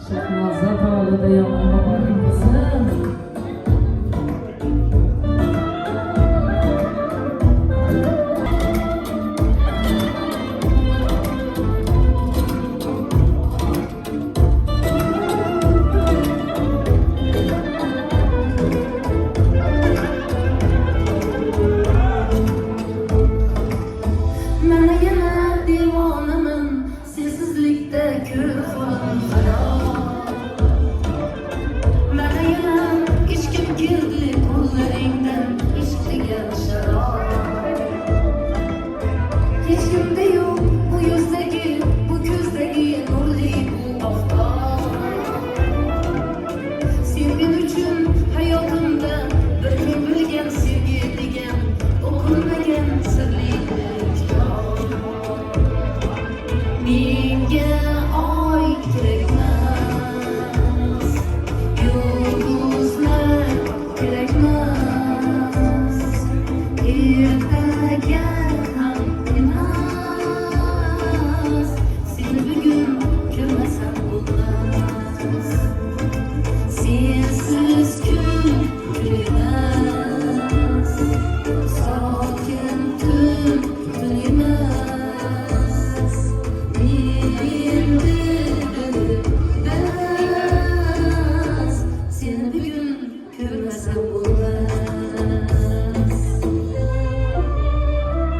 Şahnaza bağlıda yanıma bakın kızım.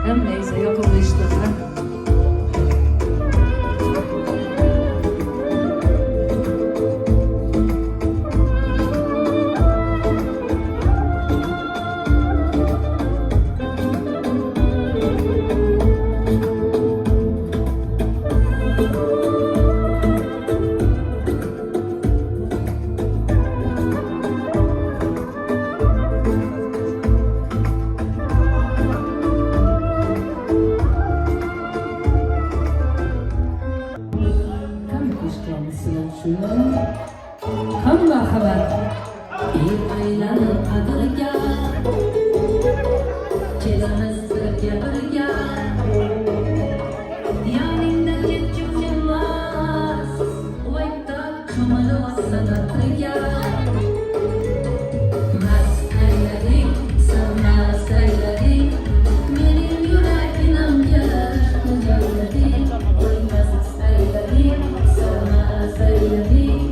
Hem neyse yakında işte. Hamma xabar aylanib qadriga kelamiz birga birga yoningda ketib kelmas vaqtda cho'milib sanatriga mast aylading sanmas aylading mening yuragimga aylading mast aylading sanmas aylading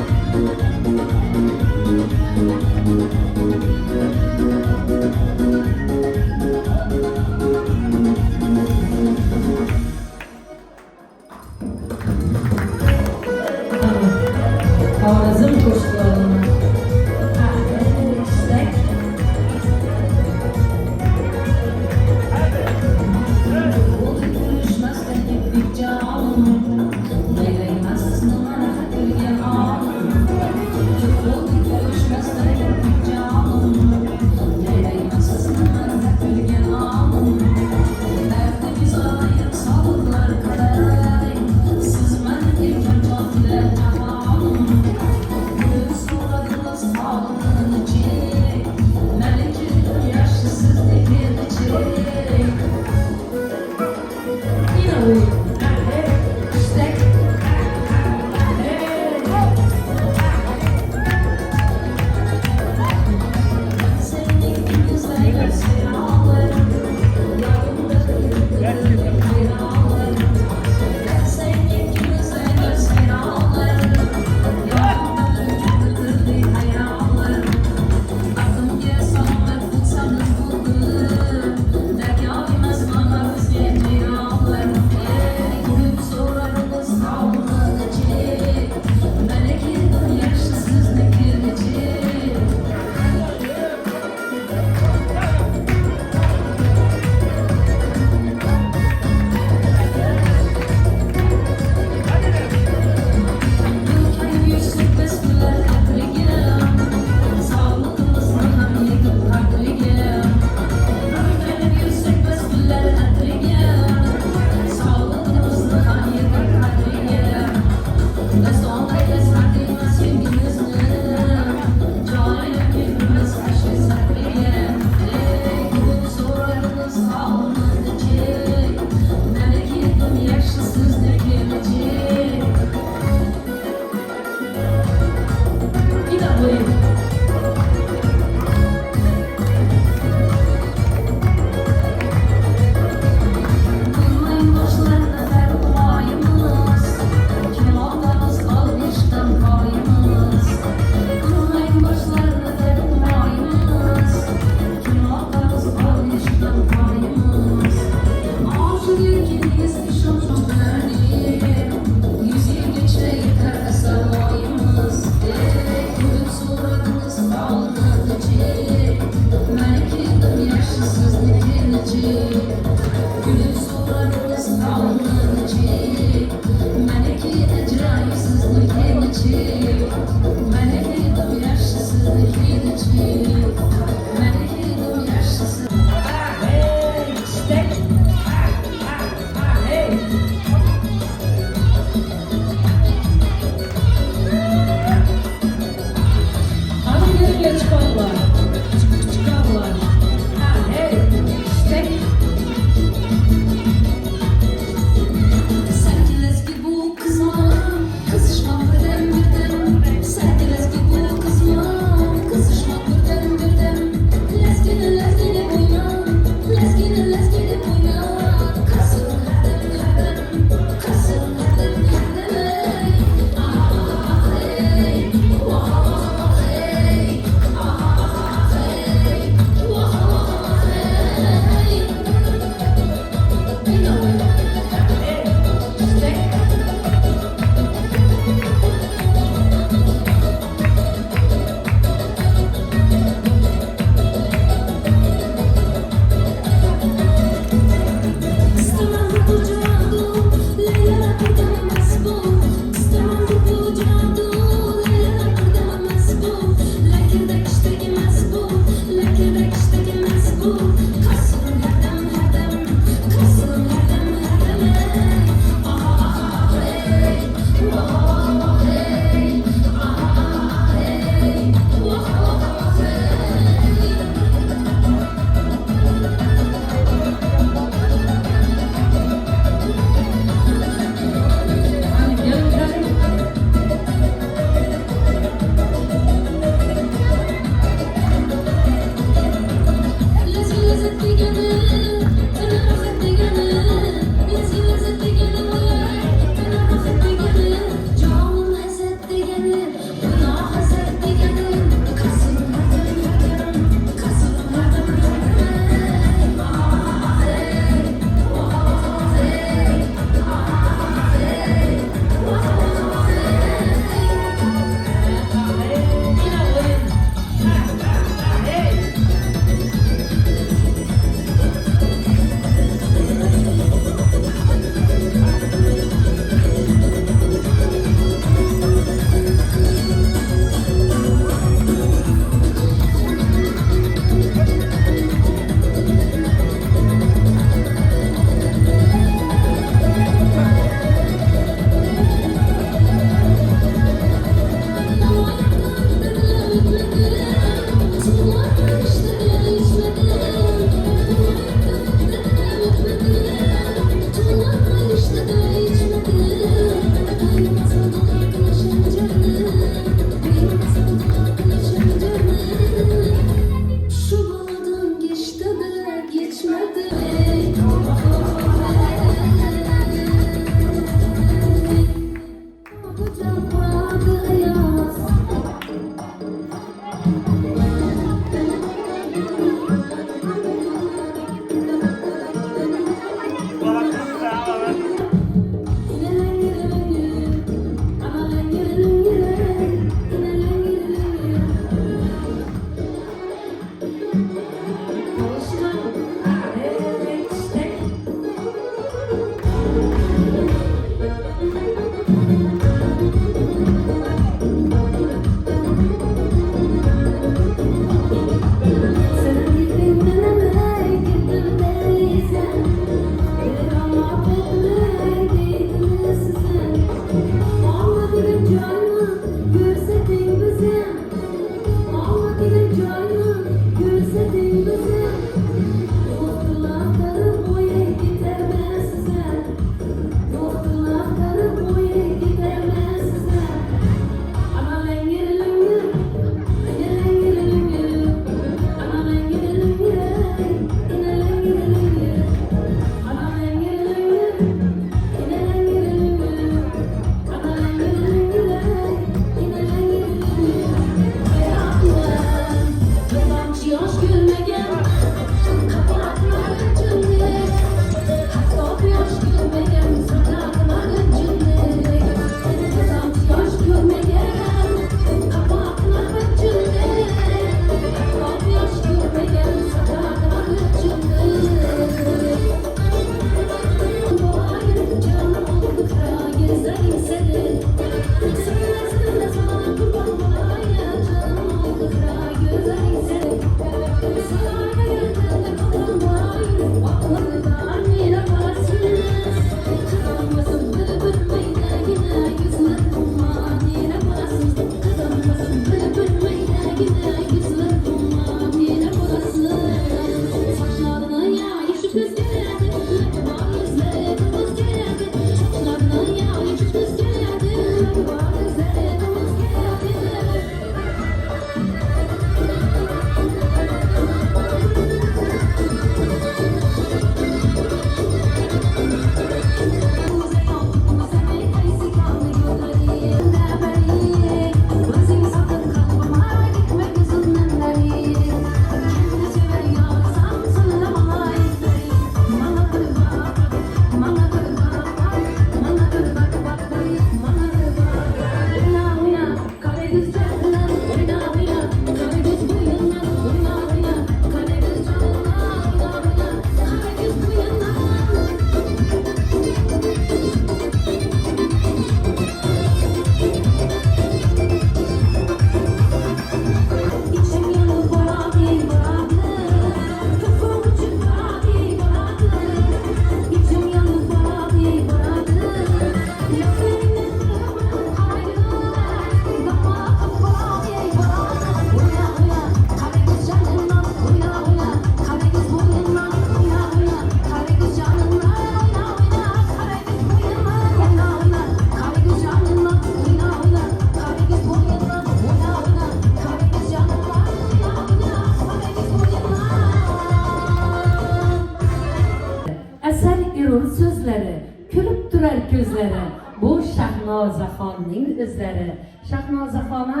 yurur sözleri, külüp durar gözleri. Bu Shahnozaxonning o'zlari. Shahnozaxona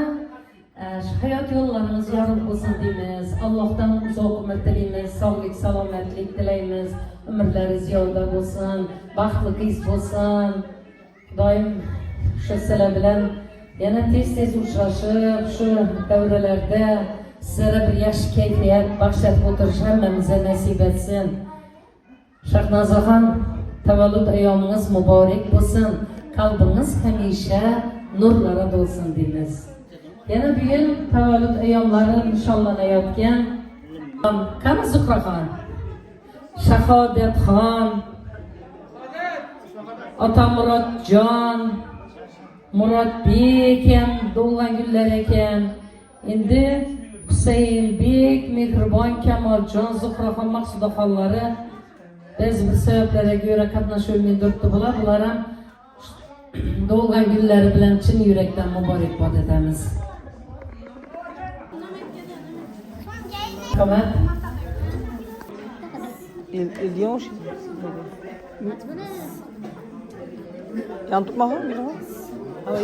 hayot yo'llarimiz yorug' bo'lsin deymiz. Allohdan uzoq umr tilaymiz, sog'lik, salomatlik tilaymiz. Umrlari ziyoda bo'lsin, baxtli qiz bo'lsin. Xudoyim shu sizlar bilan yana tez uchrashib, shu davralarda sizlarga bir yaxshi kayfiyat baxshatib o'tirish hammamizga nasib etsin. Shahnozaxon, tavallud ayyomingiz muborak bo'lsin. Kalbiniz hamisha nurlara dolsun deymiz. Yana bugun tavallud ayyomlari nishonlanayotgan qani Zuhraxon, Shahodatxon, Otamurodjon, Murodbek ham tug'ilgan kunlar ekan. Endi Husaynbek, Mehribon, Kamoljon, Zuhraxon, Maqsudaxonlari biz bir sabablarga ko'ra qatnashib turibdi. Bular ham tug'ilgan kunlari bilan chin yurakdan muborakbod etamiz. Tamam. İlgiyon şey. Yan tutma mı mikrofon?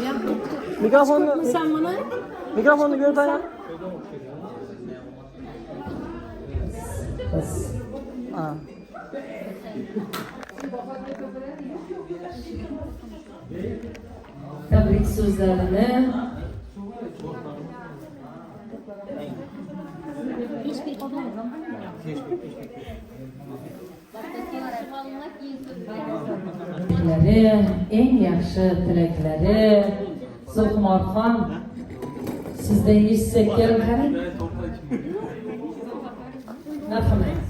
Yan Mikrofonu. sen bana? Mikrofonu gör dayan. Ha. Tebrik sözlerini en yaxshi tilaklari Zulxumorxon sizdan eshitsak kerak qani? Marhamat.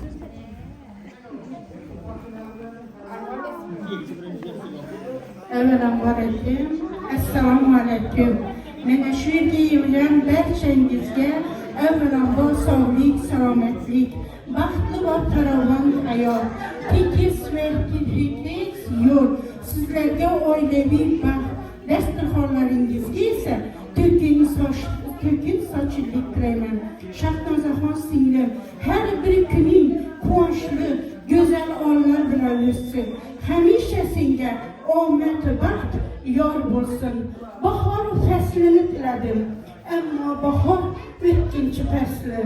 Assalamualaikum. Assalamualaikum. Mana shu yerga yig'ilgan barchangizga avvalambor sog'lik, salomatlik, baxtli va farovon hayot, tekis va tezliklik yo'l, sizlarga oilaviy baxt, dasturxonlaringizga esa to'kin sochillik tilayman. Shahnozaxon singlim, har bir kuning quvonchli, go'zal onlar bilan o'tsin. Hamisha senga omad va baxt yor bo'lsin. Bahor faslini tiladim, ammo bahor o'tkinchi fasli.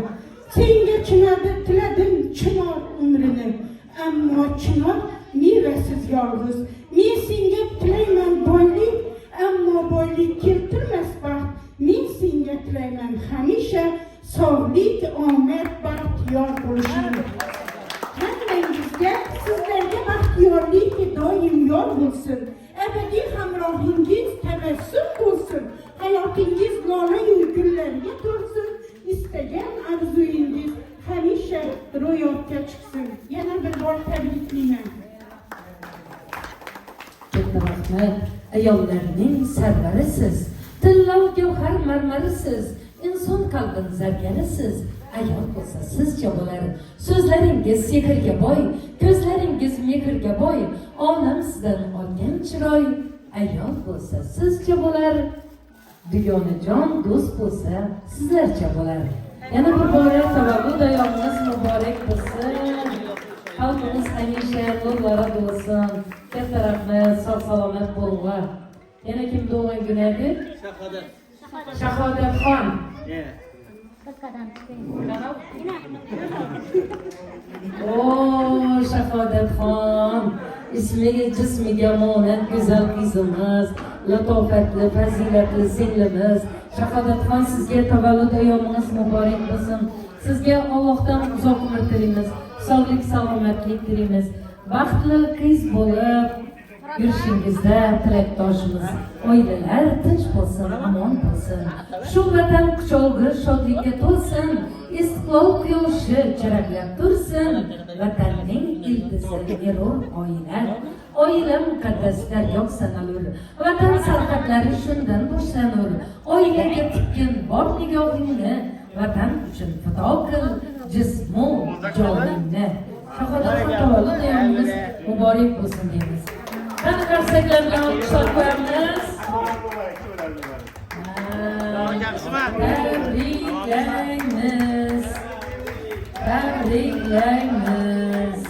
Senga chinor tiladim, chinor umrini, ammo chinor mevasiz yolg'iz. Men senga tilayman boylik, ammo boylik keltirmas baxt. Men senga tilayman hamisha sog'lik, omad, baxt yor bo'lishini. Hammangizga, sizlarga baxtiyorlik doim yor bo'lsin. Abadiy hamrohingiz tabassum bo'lsin. Hayotingiz lola-yu gullarga to'lsin. Istagan orzuyingiz hamisha ro'yobga chiqsin. Yana bir bor tabriklayman. Katta rahmat. Ayollarning sarvarisiz, tillov gavhar marmarisiz, inson qalbini zargarisiz. Ayol bo'lsa sizcha bo'lar. So'zlaringiz sehrga boy, ko'zlaringiz mehrga boy. Olam sizdan olgan chiroy. Ayol bo'lsa sizcha bo'lar. Duyonajon do'st bo'lsa sizlarcha bo'lar. Yana bir bora tavallud ayyomingiz muborak bo'lsin. Qalbingiz hamisha nurlara to'lsin. Katta rahmat, sog' salomat bo'linglar. Yana kim tug'ilgan kun edi? Shahodatxon. Oo, Shahodatxon. Ismiga, jismiga monand go'zal qizimiz, latofatli, fazilatli singlimiz. Shahodatxon, sizga tavallud ayyomingiz muborak bo'lsin. Sizga Allohdan uzoq umr tilaymiz, sog'lik, salomatlik tilaymiz. Baxtli qiz bo'lib yurishingizda tilakdoshimiz. Oilalar tinch bo'lsin, amon bo'lsin. Shu vatan quchog'i shodlikka to'lsin. Istiqlol quyoshi chiraklab tursin. Vatanning ildizi erur oila. Oila muqaddas daryo sanalur. Vatan sarhadlari shundan boshlanur. Oilaga tikkin bor nigohingni, vatan uchun fido qil jismu joningni. Shahodatxon tavallud ayyomingiz muborak bo'lsin deymiz. Qani qarsaklar bilan olqishlar qo'yamiz. Tabriklaymiz.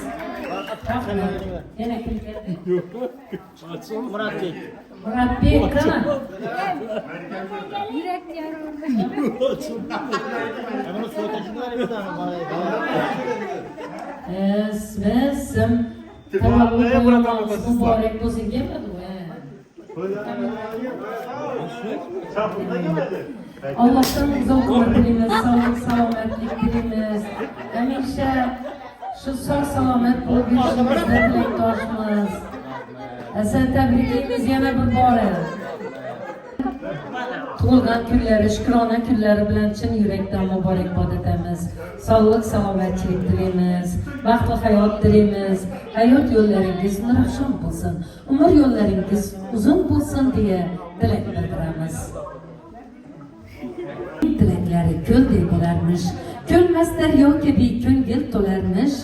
Yana kim keldi? Muratbek. Muratbek, qani? Yurak yarim. Ism tavallud muborak bo'lsin kelmadi. Allah'tan uzoq umr tileymiz, sağlık, salomatlik tileymiz. Hamisha shu sog' salomat bo'lib yurishimizda tilakdoshmiz. Hasan, tabriklaymiz yana bir bora. Tug'ilgan kunlari, shukrona kunlari bilan chin yurakdan muborakbod etamiz. Sog'lik, salomatlik tilaymiz, baxtli hayot tilaymiz. Hayot yo'llaringiz nurafshon bo'lsin, umr yo'llaringiz uzun bo'lsin deya tilak bildiramiz. Tilaklari ko'ldek bo'larmish, ko'lmas daryo kabi ko'ngil to'larmish.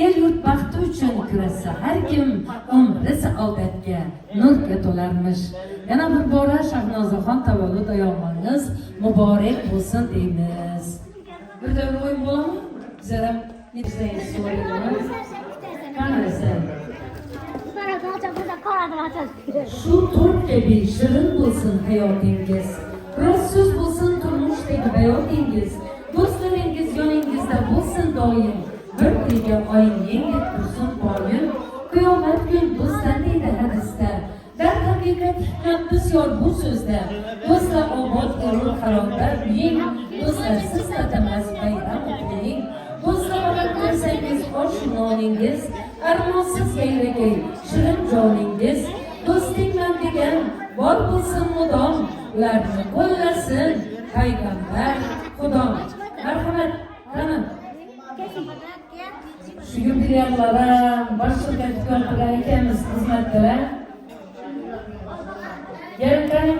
El yurt baxti uchun kurashsa har kim, umri saodatga, nurga to'larmish. Yana bir bora Shahnozaxon tavallud ayyomingiz muborak bo'lsin deymiz. Bir davra o'yin bo'ladimi? Bizlar yetishsangiz so'raymiz. Qanday? Shu to'rt kabi shirin bo'lsin hayotingiz. Biroz so'z bo'lsin turmushdagi bayotingiz. Do'stlaringiz yoningizda bo'lsin doim. Bir birga oying yengib tursin poyin. Qiyomat kun do'stlar deydi hadisda. Dar haqiqat hikmat bisyor bu so'zda. Do'stlar obod erur qarorda uying. Do'stlarsiz tatamas bayram o'tling. Do'stlar olib ko'rsangiz osh noningiz. Armonsiz yayragay shirin joningiz. Do'stingman degan bor bo'lsin mudom. Ularni qo'llasin payg'ambar Xudo. Marhamat, qani. Shu yubileylarga boshqa tadbirkorlar ekamiz xizmatdalar. Gelin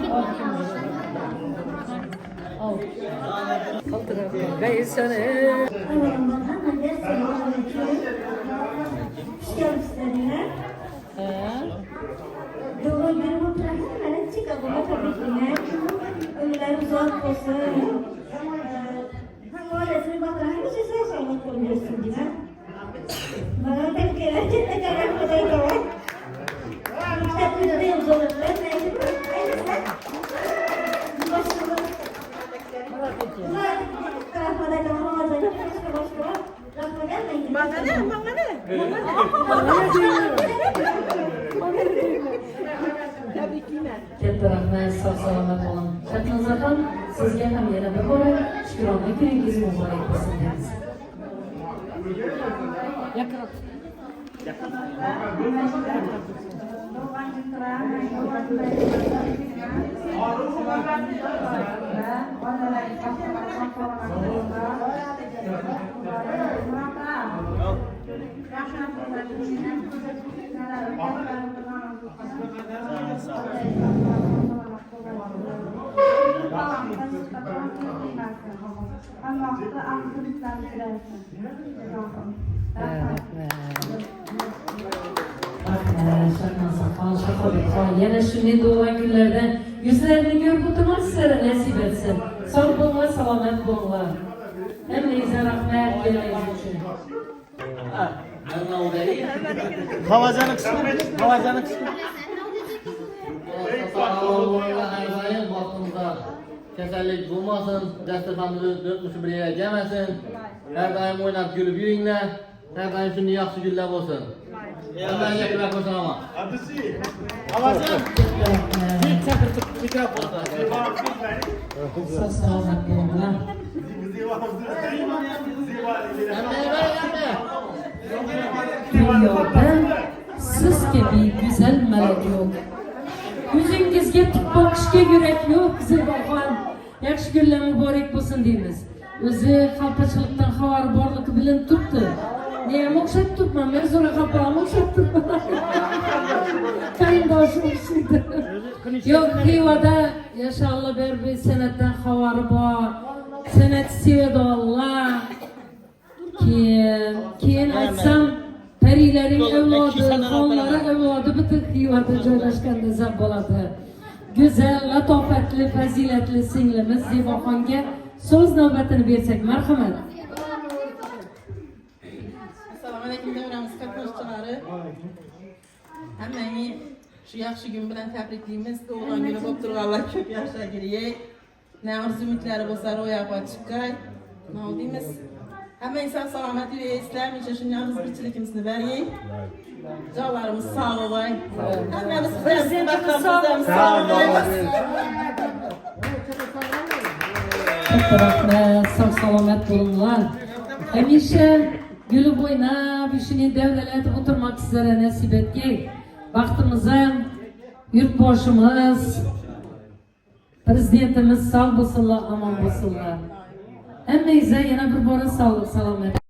Gaysane. Doğru bir bu planı bana çıkıyor. Tabii ki ne? Ömürler uzak olsun. Hangi resmi bakarım bir şey sormak konuyorsun gibi. Bana tepkiler ciddi karar koyuyor. Kitap yüzde uzun. Ben Katta rahmat, sog' salomat bo'ling. Shahnozaxon, sizga ham yana bir bora shukrona kuningiz muborak bo'lsin deymiz. Yana shunday tug'ilgan kunlardan yuzlarini ko'rib o'tirmoq sizlarga nasib etsin. Sog' bo'linglar, salomat bo'linglar. Hammangizga rahmat kelganingiz uchun. Havazani qismi, havazani qismi. Kasallik bo'lmasin, dasturxonimizni dörtmushi bir yerga jamasin. Har doim o'ynab kulib yuringlar. Har doim shunday yaxshi kunlar bo'lsin. Hammaga kulib ko'rsanaman. Havazani. Mikrofon. Sog' salomat bo'linglar. Dunyoda siz kabi go'zal malak yo'q. Yuzingizga tik boqishga yurak yo'q, Ziboxon. Yaxshi kunlar muborak bo'lsin deymiz. O'zi xalqchilikdan xabar borligi bilan turibdi. Nega o'xshab turibman? Men zo'ra xabaram o'xshab turibman. Qarindoshim o'xshaydi. Yo'q, Xivada inshaalloh bir san'atdan xabari bor. San'at sevadorlar. Keyin aytsam Perilerin evladı, xonlara evladı bütün Xivada joylashganda zab bo'ladi. Go'zal, latofetli, faziletli singlimiz Ziboxonga so'z navbatini bersak, marhamat. Assalomu Aleyküm devremiz katılışçıları. Hemen şu yaxşı gün bilen tebrikliyimiz. Doğulan günü boptur Allah köp yaşa giriyek. Ne arzu ümitleri bolsa ro'yobga chiqqay. Ne deymiz? Hemen insan salamati ve İslam için şunyamız birçilikimizni beriyik. Canlarımız sağ olay. Hemmemiz Prezidentimiz sağ olun. Sağ olun. Katta rahmet, sağ salomat bulunlar. Hamisha gülü bo'ynab, ishini devreletib o'tirmak sizlere nasip etgay. Vaqtimizdan yurtboshimiz, prezidentimiz sağ bo'lsinlar, omon bo'lsinlar. Hammangizga yana bir bora sog'lik, salomat.